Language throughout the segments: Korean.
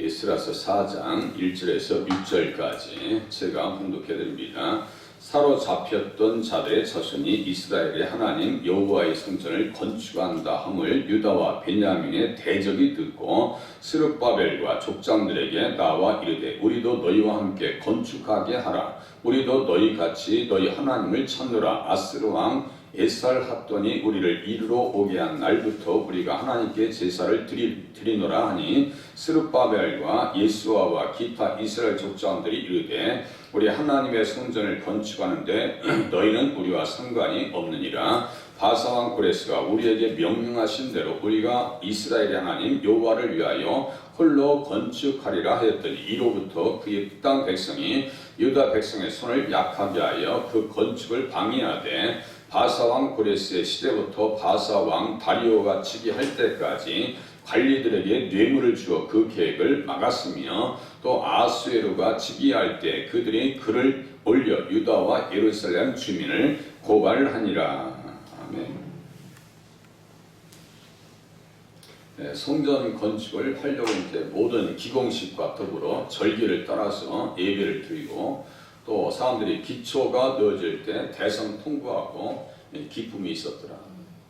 에스라서 4장 1절에서 6절까지 제가 봉독해 드립니다. 사로잡혔던 자들의 자손이 이스라엘의 하나님 여호와의 성전을 건축한다 함을 유다와 베냐민의 대적이 듣고 스룹바벨과 족장들에게 나와 이르되 우리도 너희와 함께 건축하게 하라. 우리도 너희같이 너희 하나님을 찾노라. 아스르 왕 에살핫돈이 우리를 이르러 오게 한 날부터 우리가 하나님께 제사를 드리노라 하니 스룹바벨과 예수아와 기타 이스라엘 족장들이 이르되 우리 하나님의 성전을 건축하는데 너희는 우리와 상관이 없느니라. 바사왕 고레스가 우리에게 명령하신 대로 우리가 이스라엘의 하나님 여호와를 위하여 홀로 건축하리라 하였더니 이로부터 그의 땅 백성이 유다 백성의 손을 약하게 하여 그 건축을 방해하되 바사왕 고레스의 시대부터 바사왕 다리오가 즉위할 때까지 관리들에게 뇌물을 주어 그 계획을 막았으며 또 아수에로가 즉위할 때 그들이 글을 올려 유다와 예루살렘 주민을 고발하니라. 아멘. 네, 성전 건축을 하려고 이제 모든 기공식과 더불어 절기를 따라서 예배를 드리고 또 사람들이 기초가 넣어질 때 대성 통곡하고 기쁨이 있었더라.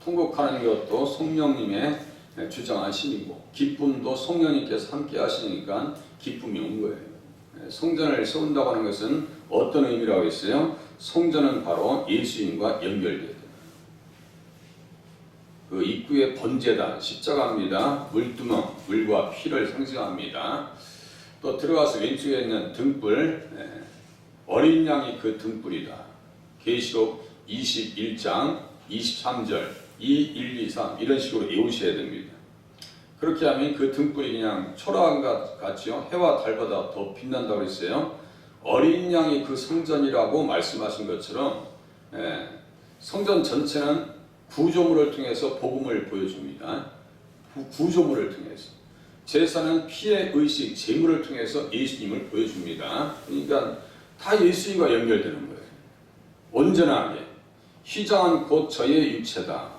통곡하는 것도 성령님의 주장하심이고 기쁨도 성령님께서 함께 하시니까 기쁨이 온 거예요. 성전을 세운다고 하는 것은 어떤 의미라고 했어요? 성전은 바로 예수님과 연결되다. 그 입구의 번제단, 십자가입니다. 물두멍, 물과 피를 상징합니다. 또 들어가서 왼쪽에 있는 등불, 어린 양이 그 등불이다. 계시록 21장 23절 2, 1, 2, 3 이런 식으로 외우셔야 됩니다. 그렇게 하면 그 등불이 그냥 초라한 것 같지요. 해와 달보다 더 빛난다고 했어요. 어린 양이 그 성전이라고 말씀하신 것처럼 성전 전체는 구조물을 통해서 복음을 보여줍니다. 구조물을 통해서. 제사는 피의 의식, 제물을 통해서 예수님을 보여줍니다. 그러니까 다 예수님과 연결되는 거예요. 온전하게. 휘장은 곧 저의 육체다.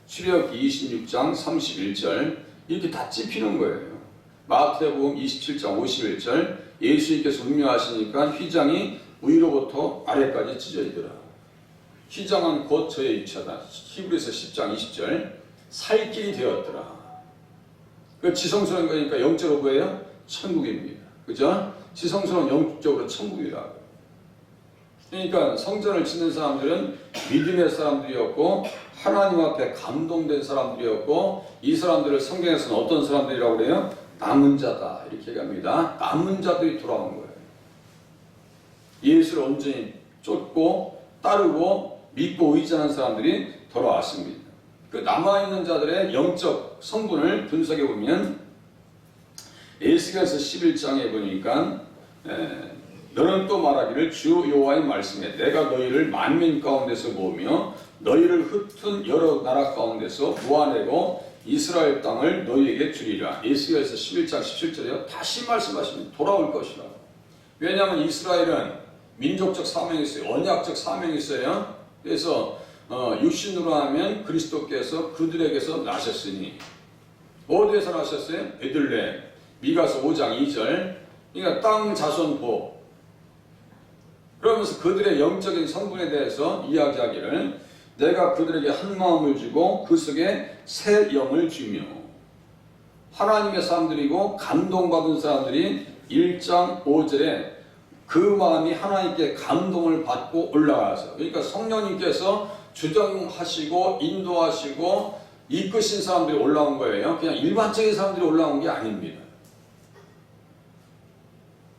출애굽 26장 31절 이렇게 다 찝히는 거예요. 마태복음 27장 51절 예수님께서 운명하시니까 휘장이 위로부터 아래까지 찢어지더라. 휘장은 곧 저의 육체다. 히브리서 10장 20절 살 길이 되었더라. 그 지성소는 거니까 영적으로 뭐예요? 천국입니다. 그죠? 지성소는 영적으로 천국이라고. 그러니까 성전을 짓는 사람들은 믿음의 사람들이었고 하나님 앞에 감동된 사람들이었고 이 사람들을 성경에서는 어떤 사람들이라고 그래요? 남은 자다 이렇게 얘기합니다. 남은 자들이 돌아온 거예요. 예수를 온전히 쫓고 따르고 믿고 의지하는 사람들이 돌아왔습니다. 그 남아있는 자들의 영적 성분을 분석해 보면 에스겔서 11장에 보니까 너는 또 말하기를 주 여호와의 말씀에 내가 너희를 만민 가운데서 모으며 너희를 흩은 여러 나라 가운데서 모아내고 이스라엘 땅을 너희에게 주리라. 에스겔서 11장 17절에요. 다시 말씀하시면 돌아올 것이라. 왜냐하면 이스라엘은 민족적 사명이 있어요. 언약적 사명이 있어요. 그래서 육신으로 하면 그리스도께서 그들에게서 나셨으니 어디에서 나셨어요? 베들레헴. 미가서 5장 2절. 그러니까 땅 자손 복. 그러면서 그들의 영적인 성분에 대해서 이야기하기를 내가 그들에게 한 마음을 주고 그 속에 새 영을 주며 하나님의 사람들이고 감동받은 사람들이 1장 5절에 그 마음이 하나님께 감동을 받고 올라가서 그러니까 성령님께서 주정하시고 인도하시고 이끄신 사람들이 올라온 거예요. 그냥 일반적인 사람들이 올라온 게 아닙니다.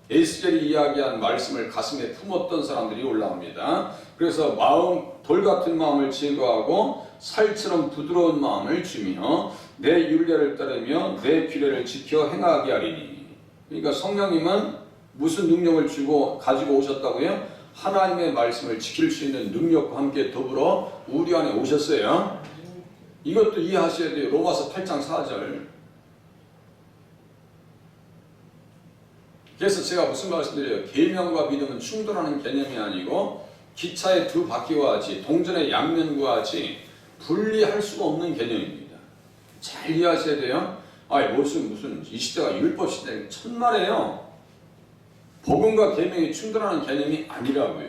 에스겔이 이야기한 말씀을 가슴에 품었던 사람들이 올라옵니다. 그래서 마음, 돌 같은 마음을 제거하고 살처럼 부드러운 마음을 주며 내 율례를 따르며 내 규례를 지켜 행하게 하리니. 그러니까 성령님은 무슨 능력을 가지고 오셨다고요? 하나님의 말씀을 지킬 수 있는 능력과 함께 더불어 우리 안에 오셨어요. 이것도 이해하셔야 돼요. 로마서 8장 4절. 그래서 제가 무슨 말씀드려요? 계명과 믿음은 충돌하는 개념이 아니고 기차의 두 바퀴와 같이 동전의 양면과 같이 분리할 수가 없는 개념입니다. 잘 이해하셔야 돼요. 아니 무슨 이 시대가 율법 시대 천만에요. 복음과 계명이 충돌하는 개념이 아니라고요.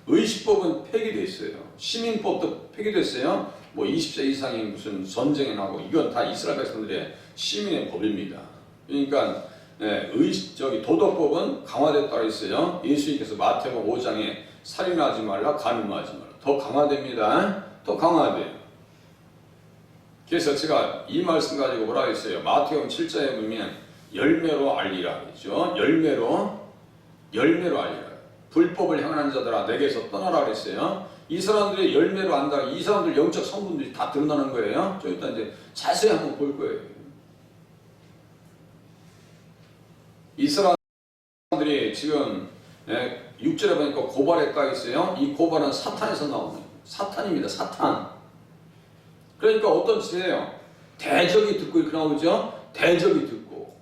의식법은 폐기됐어요. 시민법도 폐기됐어요. 뭐 20세 이상이 무슨 전쟁에 나고 이건 다 이스라엘 백성들의 시민의 법입니다. 그러니까 도덕법은 강화됐다고 했어요. 예수님께서 마태복음 5장에 살인하지 말라, 간음하지 말라. 더 강화됩니다. 더 강화돼요. 그래서 제가 이 말씀 가지고 뭐라 했어요? 마태복음 7장에 보면 열매로 알리라 그랬죠. 열매로 알리라. 불법을 행하는 자들아 내게서 떠나라 그랬어요. 이 사람들의 열매로 안다. 이 사람들 영적 성분들이 다 드러나는 거예요. 좀 이따 이제 자세히 한번 볼 거예요. 이 사람들이 지금 6절에 보니까 고발했다 했어요. 이 고발은 사탄에서 나오는 사탄입니다. 사탄. 그러니까 어떤 짓이에요? 대적이 듣고 이렇게 나오죠. 대적이 듣고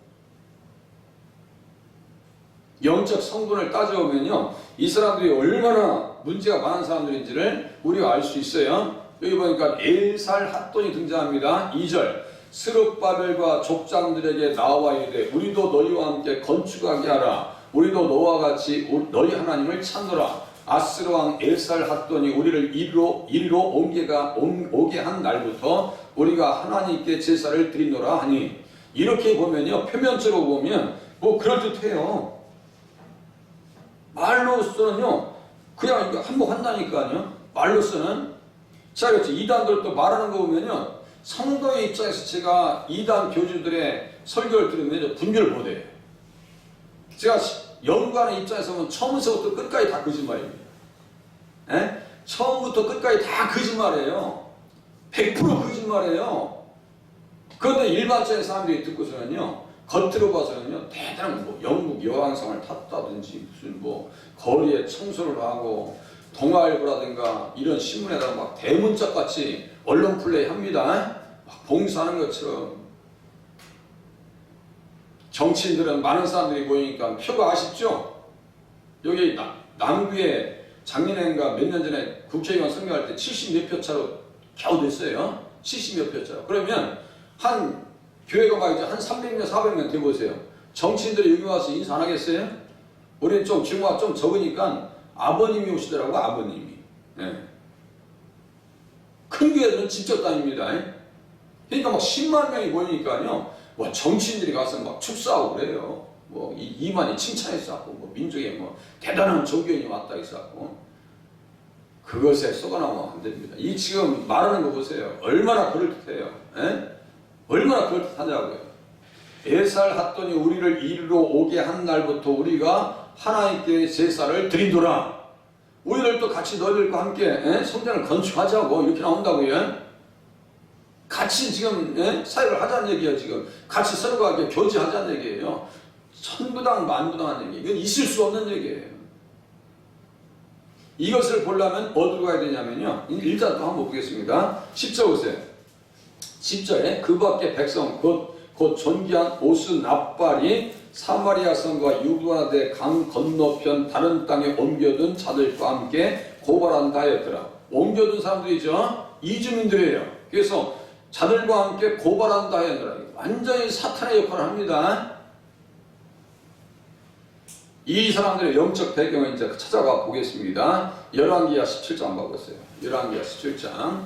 영적 성분을 따져보면요, 이 사람들이 얼마나 문제가 많은 사람들인지를 우리가 알 수 있어요. 여기 보니까 엘살 핫돈이 등장합니다. 2절 스룹바벨과 족장들에게 나와 이르되 우리도 너희와 함께 건축하게 하라. 우리도 너와 같이 너희 하나님을 찾노라. 아스르 왕 엘살 핫돈이 우리를 이리로 오게 한 날부터 우리가 하나님께 제사를 드리노라 하니, 이렇게 보면요, 표면적으로 보면 뭐 그럴듯해요. 말로서는요 그냥 한몫한다니까요. 말로서는. 자, 그렇지. 이단들도 말하는 거 보면요, 성도의 입장에서 제가 이단 교주들의 설교를 들으면 분별을 못해요. 제가 연구하는 입장에서 보면 처음부터 끝까지 다 거짓말입니다. 처음부터 끝까지 다 거짓말이에요. 100% 거짓말이에요. 그런데 일반적인 사람들이 듣고서는요, 겉으로 봐서는요, 대단한 뭐 영국 여왕상을 탔다든지 무슨 뭐 거리에 청소를 하고 동아일보라든가 이런 신문에다가 막 대문짝 같이 언론 플레이 합니다. 막 봉사하는 것처럼. 정치인들은 많은 사람들이 모이니까 표가 아쉽죠? 여기 남구에 작년인가 몇 년 전에 국회의원 선거할 때 70몇 표 차로 겨우 됐어요. 70몇 표 차로. 그러면 한 교회가 막 이제 한 300명, 400명 돼보세요. 정치인들이 여기 와서 인사 안 하겠어요? 우리는 좀 규모가 좀 적으니까 아버님이 오시더라고, 아버님이. 큰 교회들은 직접 다닙니다. 그러니까 막 10만 명이 모이니까요, 뭐 정치인들이 가서 막 축사하고 그래요. 뭐 이만희 칭찬했었고, 뭐 민족에 뭐 대단한 종교인이 왔다 했었고. 그것에 속아나오면 안 됩니다. 이 지금 말하는 거 보세요. 얼마나 그럴듯해요. 얼마나 그럴듯하냐고요. 엘살 핫돈이 우리를 이리로 오게 한 날부터 우리가 하나님께 제사를 드리노라. 우리들도 같이 너희들과 함께 성전을 건축하자고 이렇게 나온다고요. 같이 지금 사역을 하자는 얘기예요. 지금 같이 서로가 교제하자는 얘기예요. 천부당 만부당한 얘기. 이건 있을 수 없는 얘기예요. 이것을 보려면 어디로 가야 되냐면요, 일단 또 한번 보겠습니다. 10절 보세요. 10절에 그 밖에 백성 곧 존귀한 오스납발이 사마리아 성과 유브라데 강 건너편 다른 땅에 옮겨둔 자들과 함께 고발한다 하였더라. 옮겨둔 사람들이죠. 이주민들이에요. 그래서 자들과 함께 고발한다 하였더라. 완전히 사탄의 역할을 합니다. 이 사람들의 영적 배경을 이제 찾아가 보겠습니다. 열왕기하 17장 봐보세요. 열왕기하 17장.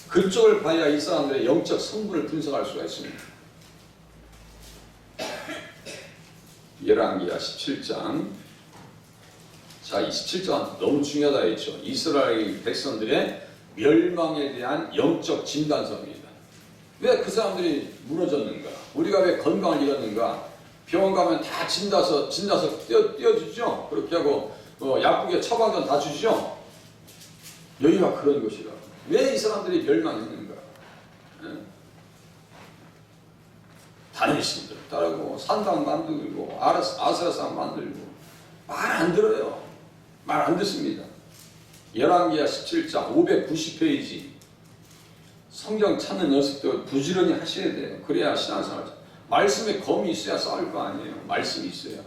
그쪽을 봐야 이 사람들의 영적 성분을 분석할 수가 있습니다. 열왕기하 17장. 자, 이 17장 너무 중요하다 했죠. 이스라엘 백성들의 멸망에 대한 영적 진단서입니다. 왜 그 사람들이 무너졌는가? 우리가 왜 건강을 잃었는가? 병원 가면 다 진다서 띄워주죠. 그렇게 하고 약국에 처방전 다 주시죠. 여기가 그런 것이라. 왜 이 사람들이 멸망했는가? 다른 신들 따르고 산당 만들고 아세라상 만들고 말 안 들어요. 말 안 듣습니다. 열왕기하 17장 590페이지. 성경 찾는 녀석들 부지런히 하셔야 돼요. 그래야 신앙생활. 말씀에 검이 있어야 싸울 거 아니에요. 말씀이 있어야.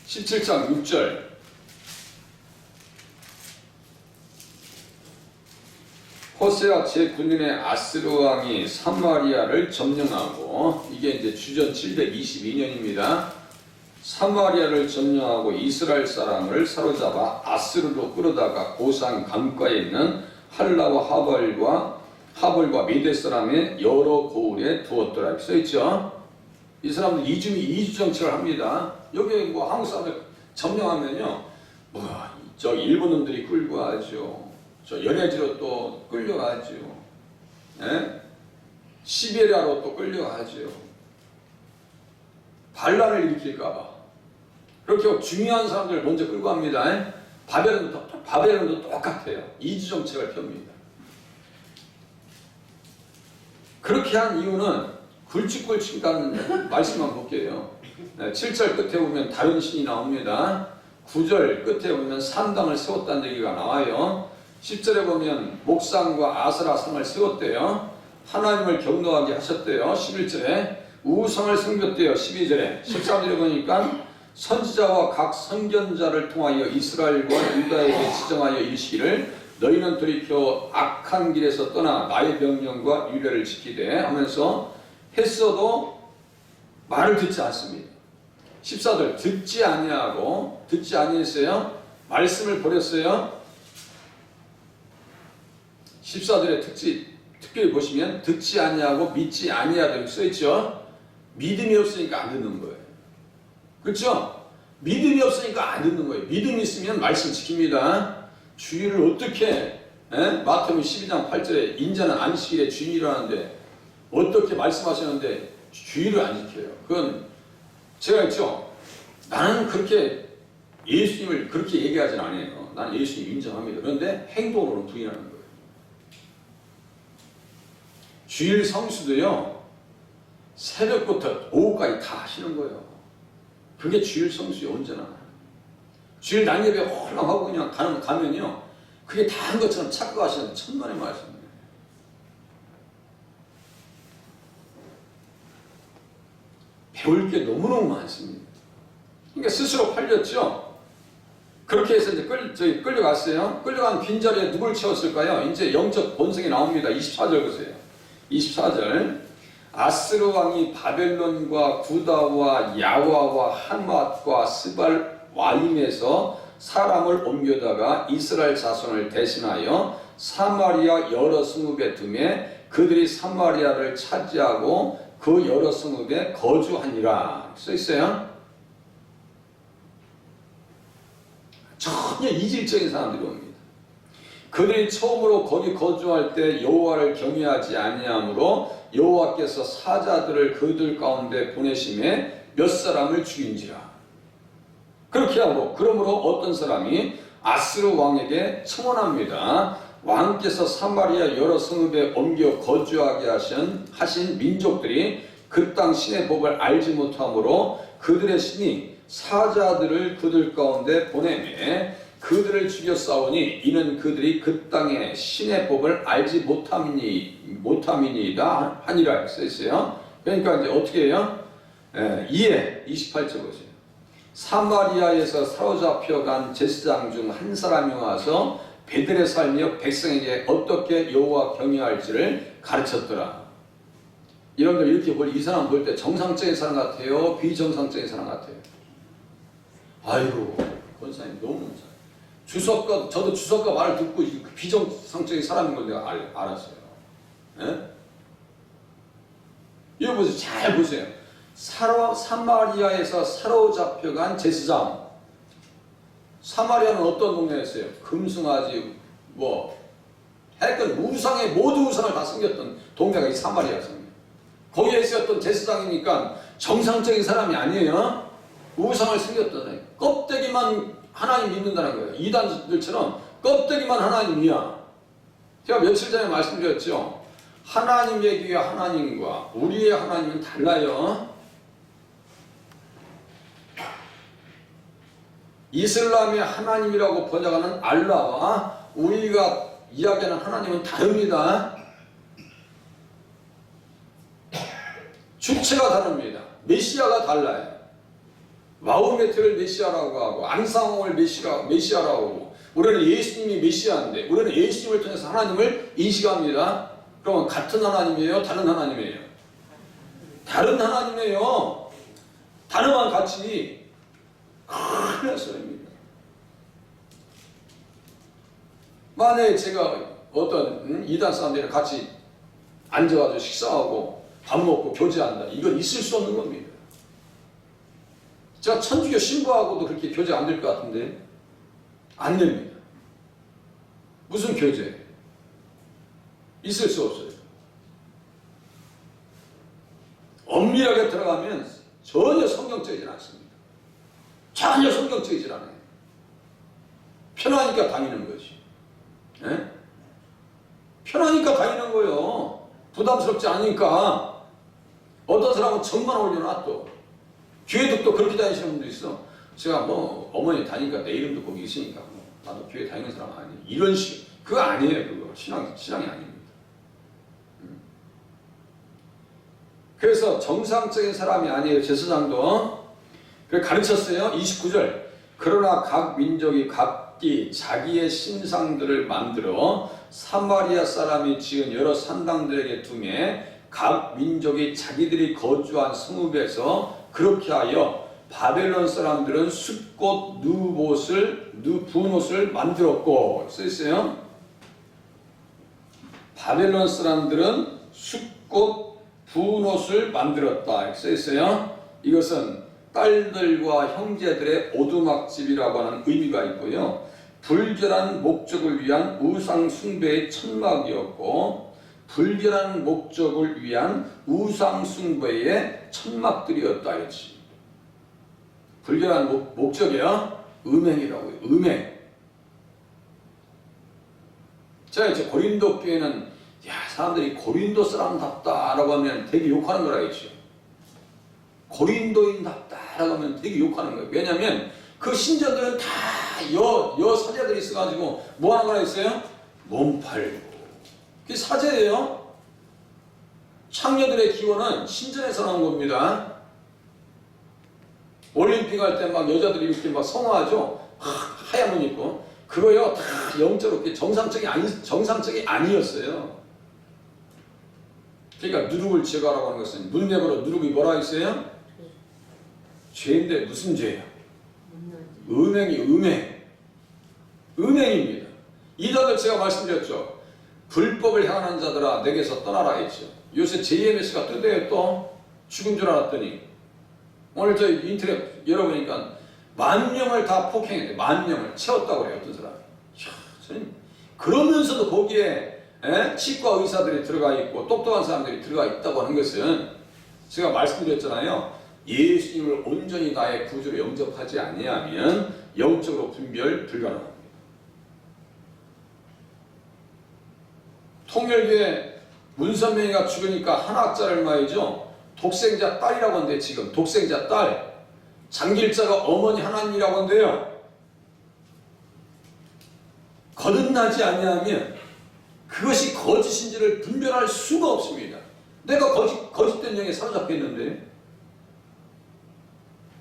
17장 6절. 호세아 제9년에 아스르 왕이 사마리아를 점령하고, 이게 이제 주전 722년입니다. 사마리아를 점령하고 이스라엘 사람을 사로잡아 아스르로 끌어다가 고산 강가에 있는 할라와 하볼과 미대 사람의 여러 고을에 두었더라. 이렇게 써있죠. 이 사람들 이주 정책을 합니다. 여기 뭐 한국 사람들 점령하면요, 저 일본 놈들이 끌고 가죠. 저 연해지로 또 끌려가죠. 예? 시베리아로 또 끌려가죠. 반란을 일으킬까봐. 그렇게 중요한 사람들을 먼저 끌고 갑니다. 예? 바벨론도 똑같아요. 이주 정책을 펴니다. 그렇게 한 이유는 굵직굵직 가는 말씀만 볼게요. 7절 끝에 보면 다른 신이 나옵니다. 9절 끝에 보면 산당을 세웠다는 얘기가 나와요. 10절에 보면 목상과 아스라 성을 세웠대요. 하나님을 경노하게 하셨대요. 11절에 우상을 섬겼대요. 12절에 13절에 보니까 선지자와 각 선견자를 통하여 이스라엘과 유다에게 지정하여 이르시기를 너희는 돌이켜 악한 길에서 떠나 나의 명령과 유례를 지키되 하면서 했어도 말을 듣지 않습니다. 14절 듣지 아니했어요. 말씀을 버렸어요. 14절에 특별히 보시면 듣지 아니하고 믿지 아니하다 써있죠. 믿음이 없으니까 안 듣는 거예요. 그렇죠? 믿음이 없으니까 안 듣는 거예요. 믿음이 있으면 말씀 지킵니다. 주일을 어떻게 마태복음 12장 8절에 인자는 안식일에 주일이라는데 어떻게 말씀하시는데 주일을 안 지켜요. 그건 제가 했죠. 나는 그렇게 예수님을 그렇게 얘기하진 않아요. 나는 예수님 인정합니다. 그런데 행동으로는 부인하는 거예요. 주일 성수도요, 새벽부터 오후까지 다 하시는 거예요. 그게 주일 성수요, 언제나. 주일 낮예배 홀랑하고 그냥 가면요, 그게 다 한 것처럼 착각하시는 천만의 말씀이에요. 배울 게 너무너무 많습니다. 그러니까 스스로 팔렸죠. 그렇게 해서 이제 끌려갔어요. 끌려간 빈자리에 누굴 채웠을까요? 이제 영적 본성이 나옵니다. 24절 보세요. 24절 아스르 왕이 바벨론과 구다와 야와와 한맛과 스발 와임에서 사람을 옮겨다가 이스라엘 자손을 대신하여 사마리아 여러 성읍에 두매 그들이 사마리아를 차지하고 그 여러 성읍에 거주하니라 써있어요. 전혀 이질적인 사람들이 옵니다. 그들이 처음으로 거기 거주할 때 여호와를 경외하지 아니하므로 여호와께서 사자들을 그들 가운데 보내심에 몇 사람을 죽인지라. 그렇게 하고 그러므로 어떤 사람이 아스르 왕에게 청원합니다. 왕께서 사마리아 여러 성읍에 옮겨 거주하게 하신 민족들이 그 땅 신의 법을 알지 못하므로 그들의 신이 사자들을 그들 가운데 보내매 그들을 죽여 싸우니 이는 그들이 그 땅의 신의 법을 알지 못함이니이다 하니라 써있어요. 그러니까 이제 어떻게 해요? 이에 28절 보세요. 사마리아에서 사로잡혀간 제사장 중 한 사람이 와서 베들에 살며 백성에게 어떻게 여호와 경외할지를 가르쳤더라. 여러분들 이렇게 이 사람 볼 때 정상적인 사람 같아요? 비정상적인 사람 같아요? 아이고, 권사님 너무 저도 주석가 말을 듣고 비정상적인 사람인 걸 내가 알았어요. 예? 이거 보세요. 잘 보세요. 사마리아에서 사로잡혀간 제사장. 사마리아는 어떤 동네였어요? 금승아지 하여튼 모두 우상을 다 섬겼던 동네가 이 사마리아였습니다. 거기에 있었던 제사장이니까 정상적인 사람이 아니에요. 우상을 섬겼던 껍데기만 하나님 믿는다는 거예요. 이단들처럼 껍데기만 하나님이야. 제가 며칠 전에 말씀드렸죠. 하나님 얘기와 하나님과 우리의 하나님은 달라요. 이슬람의 하나님이라고 번역하는 알라와 우리가 이야기하는 하나님은 다릅니다. 주체가 다릅니다. 메시아가 달라요. 마호메트를 메시아라고 하고 앙상홍을 메시아라고 하고 우리는 예수님이 메시아인데 우리는 예수님을 통해서 하나님을 인식합니다. 그러면 같은 하나님이에요? 다른 하나님이에요? 다른 하나님이에요. 단어만 같이 큰일 날 소리입니다. 만약에 제가 어떤 이단 사람들이랑 같이 앉아가지고 식사하고 밥 먹고 교제한다. 이건 있을 수 없는 겁니다. 제가 천주교 신부하고도 그렇게 교제 안 될 것 같은데 안 됩니다. 무슨 교제? 있을 수 없어요. 엄밀하게 들어가면 전혀 성경적이지 않습니다. 전혀 성경적이지 않아요. 편하니까 다니는 거지. 예? 편하니까 다니는 거예요. 부담스럽지 않으니까. 어떤 사람은 정만 올려놔 또. 교회도 또 그렇게 다니시는 분도 있어. 제가 뭐 어머니 다니니까 내 이름도 거기 있으니까 뭐 나도 교회 다니는 사람 아니에요. 이런 식. 그거 아니에요. 그거. 신앙이 아닙니다. 그래서 정상적인 사람이 아니에요. 제사장도. 그래서 가르쳤어요. 29절. 그러나 각 민족이 각기 자기의 신상들을 만들어 사마리아 사람이 지은 여러 산당들에게 두매 각 민족이 자기들이 거주한 성읍에서 그렇게 하여 바벨론 사람들은 숫꽃 누붓옷을 만들었고 써있어요. 바벨론 사람들은 숫꽃 부옷을 만들었다 이렇게 써있어요. 이것은 딸들과 형제들의 오두막집이라고 하는 의미가 있고요. 불결한 목적을 위한 우상 숭배의 천막이었고 불결한 목적을 위한 우상 숭배의 천막들이었다 이렇지. 불결한 목적이요? 음행이라고요. 음행. 자 이제 고린도 교회는 야 사람들이 고린도 사람답다라고 하면 되게 욕하는 거라 했죠. 고린도인답다라고 하면 되게 욕하는 거예요. 왜냐하면 그 신자들은 다 여사제들이 있어가지고 뭐 하는 거라 했어요? 몸 팔고. 그게 사제예요. 창녀들의 기원은 신전에서 나온 겁니다. 올림픽 할 때 막 여자들이 이렇게 막 성화하죠. 하얀 옷 입고. 그거요 다 영적으로 정상적이 아니었어요. 그러니까 누룩을 제거하라고 하는 것은 문맥으로 누룩이 뭐라 했어요? 죄인데 무슨 죄야? 음행입니다. 이단들 제가 말씀드렸죠. 불법을 행하는 자들아 내게서 떠나라 했죠. 요새 JMS가 뜨대요. 또 죽은 줄 알았더니 오늘 저 인터넷 열어보니까 10,000명을 다 폭행했대. 10,000명을 채웠다고 그래요. 어떤 사람이. 그러면서도 거기에 치과 의사들이 들어가 있고 똑똑한 사람들이 들어가 있다고 하는 것은 제가 말씀드렸잖아요. 예수님을 온전히 나의 구주로 영접하지 아니하면 영적으로 분별 불가능합니다. 통일교회 문선명이가 죽으니까 한 학자를 말이죠. 독생자 딸이라고 하는데 지금 독생자 딸 장길자가 어머니 하나님이라고 한대요. 거듭나지 아니하면 그것이 거짓인지를 분별할 수가 없습니다. 내가 거짓된 영에 사로잡혔는데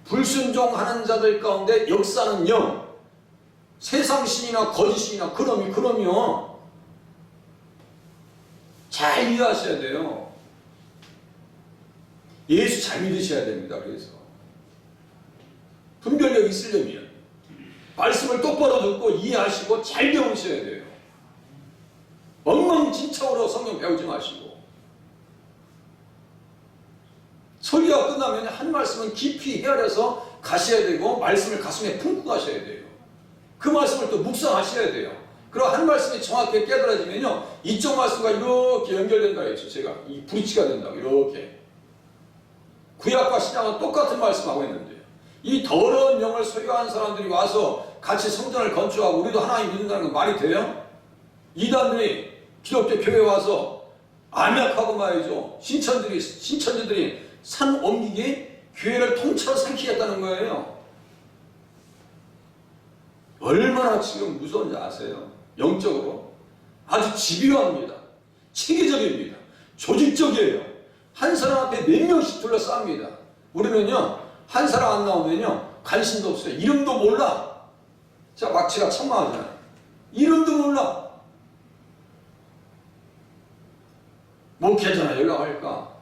불순종하는 자들 가운데 역사는 영 세상신이나 거짓신이나 그럼요 잘 이해하셔야 돼요. 예수 잘 믿으셔야 됩니다. 그래서 분별력이 있으려면 말씀을 똑바로 듣고 이해하시고 잘 배우셔야 돼요. 엉망진창으로 성경 배우지 마시고 설교가 끝나면 한 말씀은 깊이 헤아려서 가셔야 되고 말씀을 가슴에 품고 가셔야 돼요. 그 말씀을 또 묵상하셔야 돼요. 그리고 한 말씀이 정확하게 깨달아지면요 이쪽 말씀과 이렇게 연결된다 했죠. 제가 이 브릿지가 된다고 이렇게 구약과 신약은 똑같은 말씀하고 있는데요. 이 더러운 영을 소유한 사람들이 와서 같이 성전을 건축하고 우리도 하나님 믿는다는 건 말이 돼요? 이단들이 기독교 교회에 와서 암약하고 말이죠. 신천지들이 산 옮기기 교회를 통째로 삼키겠다는 거예요. 얼마나 지금 무서운지 아세요? 영적으로 아주 집요합니다. 체계적입니다. 조직적이에요. 한 사람 앞에 몇 명씩 둘러쌉니다. 우리는요 한 사람 안 나오면요 관심도 없어요. 이름도 몰라. 자, 막 제가 천망하잖아요. 이름도 몰라. 목회자나 연락할까?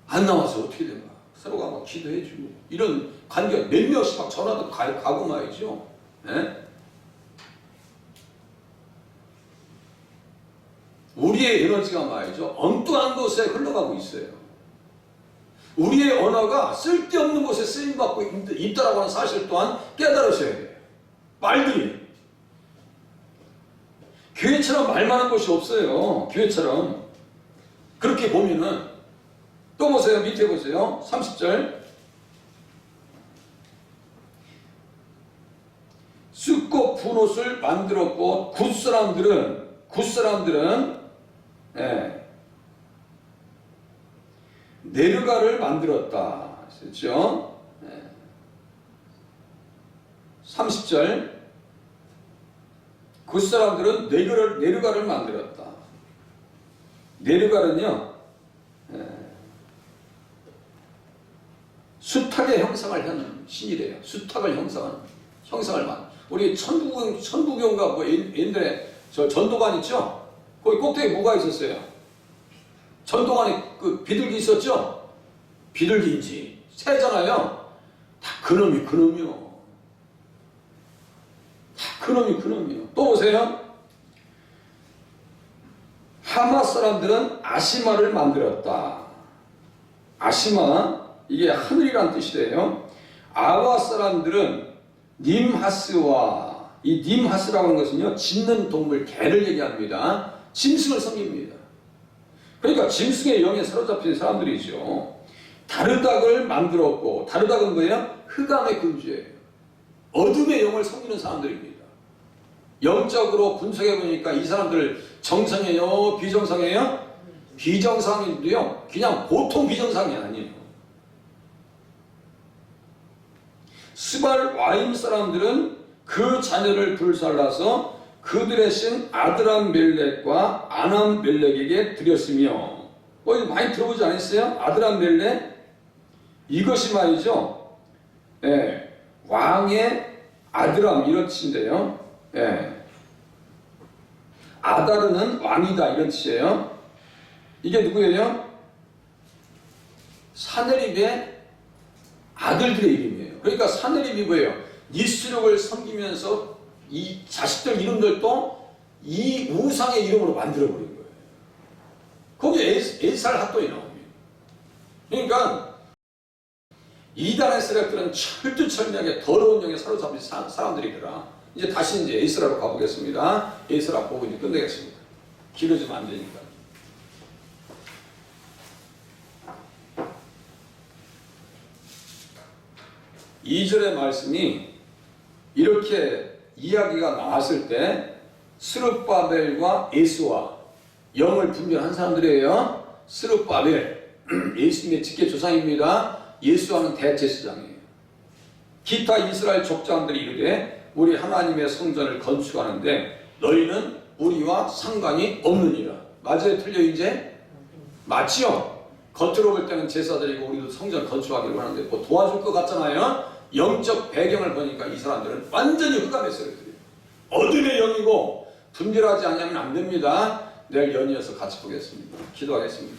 안 나와서 어떻게 된가? 서로가 막 기도해주고 이런 관계가 몇 명씩 막 전화도 가고 말이죠. 네? 우리의 에너지가 말이죠. 엉뚱한 곳에 흘러가고 있어요. 우리의 언어가 쓸데없는 곳에 쓰임받고 있다라고 하는 사실 또한 깨달으셔야 돼요. 말들이. 교회처럼 말 많은 곳이 없어요. 교회처럼. 그렇게 보면은 또 보세요. 밑에 보세요. 30절. 숫꽃 분옷을 만들었고 굿사람들은 네르가를 만들었다. 그렇죠? 30절. 굿사람들은 네르가를 만들었다. 네르가는요, 수탉의 형상을 하는 신이래요. 수탉을 형상을 만. 우리 천부경가 뭐 옛날에 저 전도관 있죠? 거기 꼭대기 뭐가 있었어요? 전도관에 그 비둘기 있었죠? 비둘기인지 새잖아요. 다 그놈이요. 다 그놈이요. 또 보세요. 하마 사람들은 아시마를 만들었다. 아시마, 이게 하늘이란 뜻이래요. 아와 사람들은 님하스와, 이 님하스라고 하는 것은요, 짖는 동물, 개를 얘기합니다. 짐승을 섬깁니다. 그러니까 짐승의 영에 사로잡힌 사람들이죠. 다르닥을 만들었고, 다르닥은 뭐예요? 흑암의 군주예요. 어둠의 영을 섬기는 사람들입니다. 영적으로 분석해 보니까 이 사람들 정상이에요? 비정상이에요? 비정상인데요. 그냥 보통 비정상이 아니에요. 스발 와임 사람들은 그 자녀를 불살라서 그들의 신 아드람 멜렉과 아남 멜렉에게 드렸으며, 이거 많이 들어보지 않았어요? 아드람 멜렉? 이것이 말이죠. 왕의 아드람 이런 뜻인데요. 아다르는 왕이다 이런 뜻이에요. 이게 누구예요? 사네립의 아들들의 이름이에요. 그러니까 사네립이 뭐예요? 니스룩을 섬기면서 이 자식들 이름들도 이 우상의 이름으로 만들어버린 거예요. 거기 에살 핫도이 나옵니다. 그러니까 이단의 세력들은 철두철미하게 더러운 영에 사로잡힌 사람들이더라. 이제 다시 이제 에스라로 가보겠습니다. 에스라 보고 이제 끝내겠습니다. 길어지면 안 되니까. 2절의 말씀이 이렇게 이야기가 나왔을 때 스룹바벨과 예수와 영을 분별한 사람들이에요. 스룹바벨, 예수님의 직계 조상입니다. 예수와는 대제사장이에요. 기타 이스라엘 족장들이 이르되 우리 하나님의 성전을 건축하는데 너희는 우리와 상관이 없느니라. 맞아요? 틀려 이제? 맞지요? 겉으로 볼 때는 제사드리고 우리도 성전 건축하기로 하는데 뭐 도와줄 것 같잖아요. 영적 배경을 보니까 이 사람들은 완전히 흑암했어요. 어둠의 영이고 분별하지 않으면 안 됩니다. 내일 연이어서 같이 보겠습니다. 기도하겠습니다.